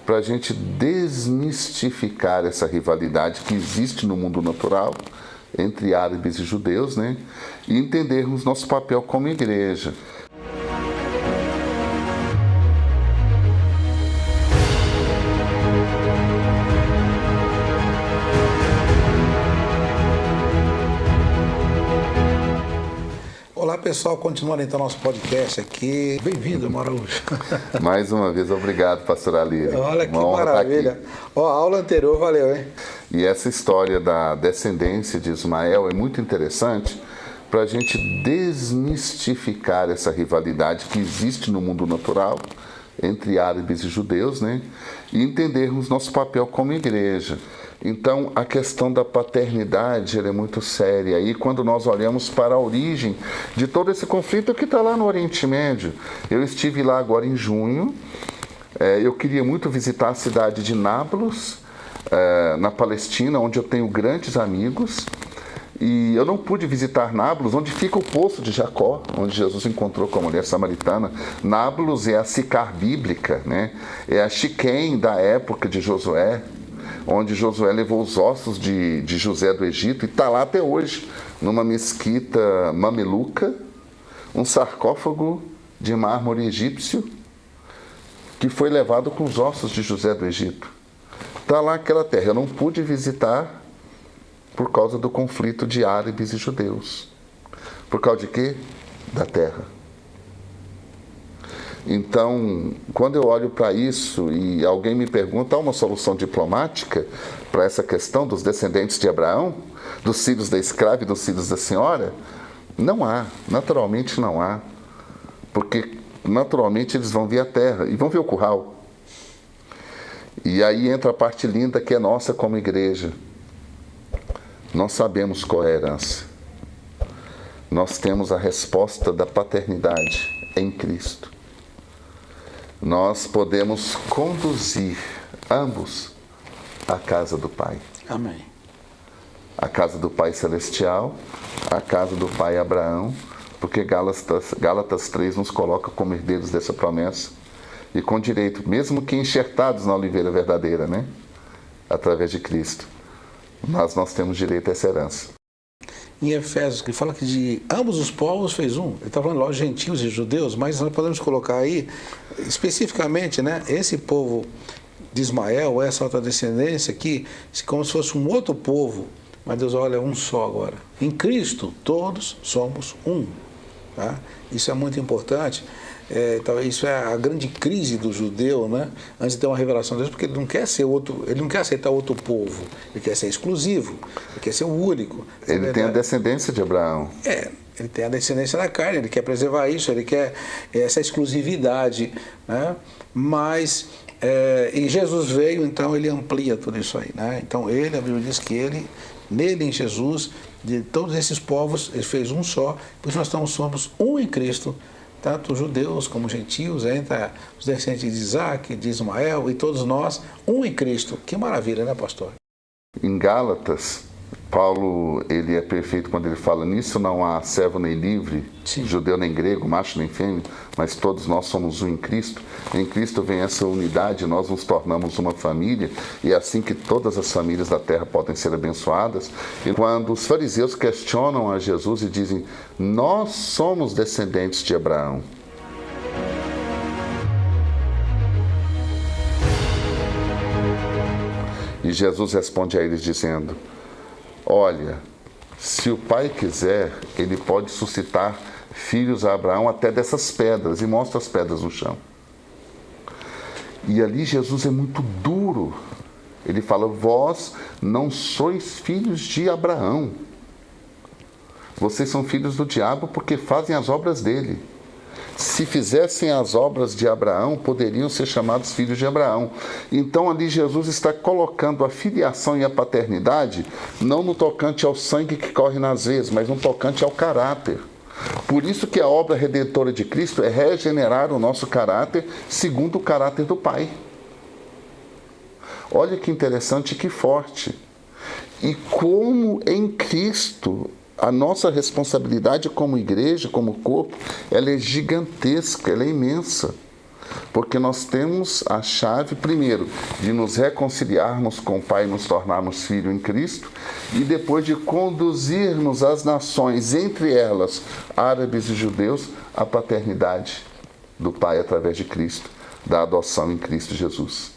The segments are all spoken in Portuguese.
para a gente desmistificar essa rivalidade que existe no mundo natural entre árabes e judeus, né? E entendermos nosso papel como igreja. Olá pessoal, continuando então nosso podcast aqui. Bem-vindo, Araújo. Mais uma vez, obrigado, pastor Alírio. Olha que maravilha. Ó, a aula anterior valeu, hein? E essa história da descendência de Ismael é muito interessante para a gente desmistificar essa rivalidade que existe no mundo natural entre árabes e judeus, né? E entendermos nosso papel como igreja. Então, a questão da paternidade ela é muito séria. E quando nós olhamos para a origem de todo esse conflito que está lá no Oriente Médio, eu estive lá agora em junho. Eu queria muito visitar a cidade de Nablus, na Palestina, onde eu tenho grandes amigos. E eu não pude visitar Nablus, onde fica o poço de Jacó, onde Jesus encontrou com a mulher samaritana. Nablus é a Sicar bíblica, né? É a Siquém da época de Josué, onde Josué levou os ossos de José do Egito, e está lá até hoje, numa mesquita mameluca, um sarcófago de mármore egípcio, que foi levado com os ossos de José do Egito. Está lá aquela terra. Eu não pude visitar por causa do conflito de árabes e judeus. Por causa de quê? Da terra. Então, quando eu olho para isso e alguém me pergunta, há uma solução diplomática para essa questão dos descendentes de Abraão, dos filhos da escrava e dos filhos da senhora? Não há, naturalmente não há. Porque naturalmente eles vão ver a terra e vão ver o curral. E aí entra a parte linda que é nossa como igreja. Nós sabemos qual é a herança. Nós temos a resposta da paternidade em Cristo. Nós podemos conduzir ambos à casa do Pai. Amém. A casa do Pai Celestial, a casa do Pai Abraão, porque Gálatas 3 nos coloca como herdeiros dessa promessa, e com direito, mesmo que enxertados na oliveira verdadeira, né? Através de Cristo, mas nós temos direito a essa herança. Em Efésios, ele fala que de ambos os povos fez um. Ele está falando lá, gentios e judeus, mas nós podemos colocar aí, especificamente, né, esse povo de Ismael, essa outra descendência aqui, como se fosse um outro povo. Mas Deus olha, um só agora. Em Cristo, todos somos um. Tá? Isso é muito importante. Isso é a grande crise do judeu, né? Antes de ter uma revelação de Deus, porque ele não quer ser outro, ele não quer aceitar outro povo, ele quer ser exclusivo, ele quer ser o único. Ele tem a descendência de Abraão. Ele tem a descendência da carne, ele quer preservar isso, ele quer essa exclusividade, né? Mas e Jesus veio, então ele amplia tudo isso aí, né? Então a Bíblia diz que nele em Jesus, de todos esses povos, ele fez um só, por isso nós somos um em Cristo. Tanto judeus como gentios, entre os descendentes de Isaac, de Ismael e todos nós, um em Cristo. Que maravilha, né, pastor? Em Gálatas, Paulo ele é perfeito quando ele fala: nisso não há servo nem livre, sim, judeu nem grego, macho nem fêmea, mas todos nós somos um em Cristo. Em Cristo vem essa unidade, nós nos tornamos uma família, e é assim que todas as famílias da terra podem ser abençoadas. E quando os fariseus questionam a Jesus e dizem: nós somos descendentes de Abraão, e Jesus responde a eles dizendo: olha, se o Pai quiser, ele pode suscitar filhos a Abraão até dessas pedras, e mostra as pedras no chão. E ali Jesus é muito duro. Ele fala: vós não sois filhos de Abraão. Vocês são filhos do diabo porque fazem as obras dele. Se fizessem as obras de Abraão, poderiam ser chamados filhos de Abraão. Então ali Jesus está colocando a filiação e a paternidade não no tocante ao sangue que corre nas veias, mas no tocante ao caráter. Por isso que a obra redentora de Cristo é regenerar o nosso caráter segundo o caráter do Pai. Olha que interessante e que forte. E como em Cristo a nossa responsabilidade como igreja, como corpo, ela é gigantesca, ela é imensa. Porque nós temos a chave, primeiro, de nos reconciliarmos com o Pai e nos tornarmos filhos em Cristo, e depois de conduzirmos as nações, entre elas árabes e judeus, à paternidade do Pai através de Cristo, da adoção em Cristo Jesus.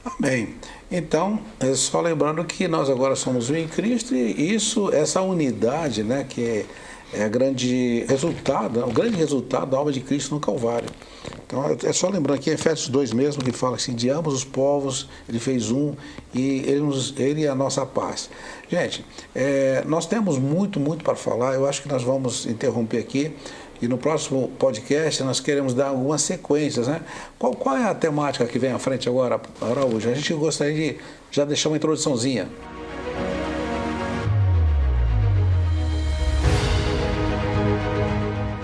Amém. Então, só lembrando que nós agora somos um em Cristo, e essa unidade, né, que é o grande resultado da obra de Cristo no Calvário. Então, é só lembrando aqui, Efésios 2 mesmo, que fala assim, de ambos os povos, ele fez um, e ele é a nossa paz. Gente, nós temos muito para falar, eu acho que nós vamos interromper aqui, e no próximo podcast nós queremos dar algumas sequências, né? Qual é a temática que vem à frente agora, Araújo? A gente gostaria de já deixar uma introduçãozinha.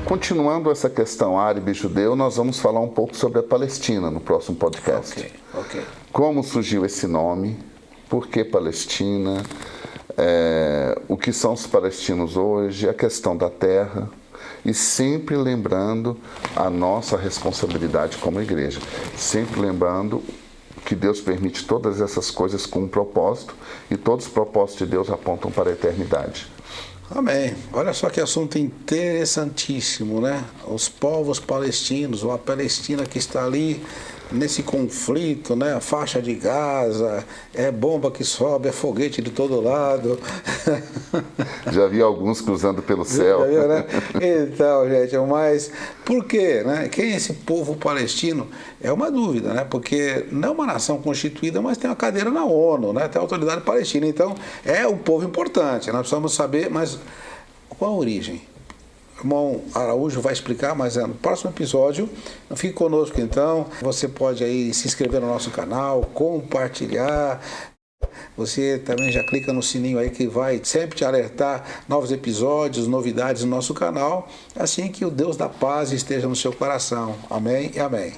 Continuando essa questão árabe e judeu, nós vamos falar um pouco sobre a Palestina no próximo podcast. Ok. Como surgiu esse nome, por que Palestina, o que são os palestinos hoje, a questão da terra, e sempre lembrando a nossa responsabilidade como igreja, sempre lembrando que Deus permite todas essas coisas com um propósito, e todos os propósitos de Deus apontam para a eternidade. Amém. Olha só que assunto interessantíssimo, né? Os povos palestinos, ou a Palestina que está ali nesse conflito, né? A faixa de Gaza, é bomba que sobe, é foguete de todo lado. Já vi alguns cruzando pelo céu. Já viu, né? Então, gente, mas por quê, né? Quem é esse povo palestino? É uma dúvida, né? Porque não é uma nação constituída, mas tem uma cadeira na ONU, né? Tem a autoridade palestina. Então, é um povo importante. Nós precisamos saber, mas qual a origem? O irmão Araújo vai explicar, mas no próximo episódio. Fique conosco então. Você pode aí se inscrever no nosso canal, compartilhar. Você também já clica no sininho aí que vai sempre te alertar novos episódios, novidades no nosso canal, assim que o Deus da paz esteja no seu coração. Amém e amém.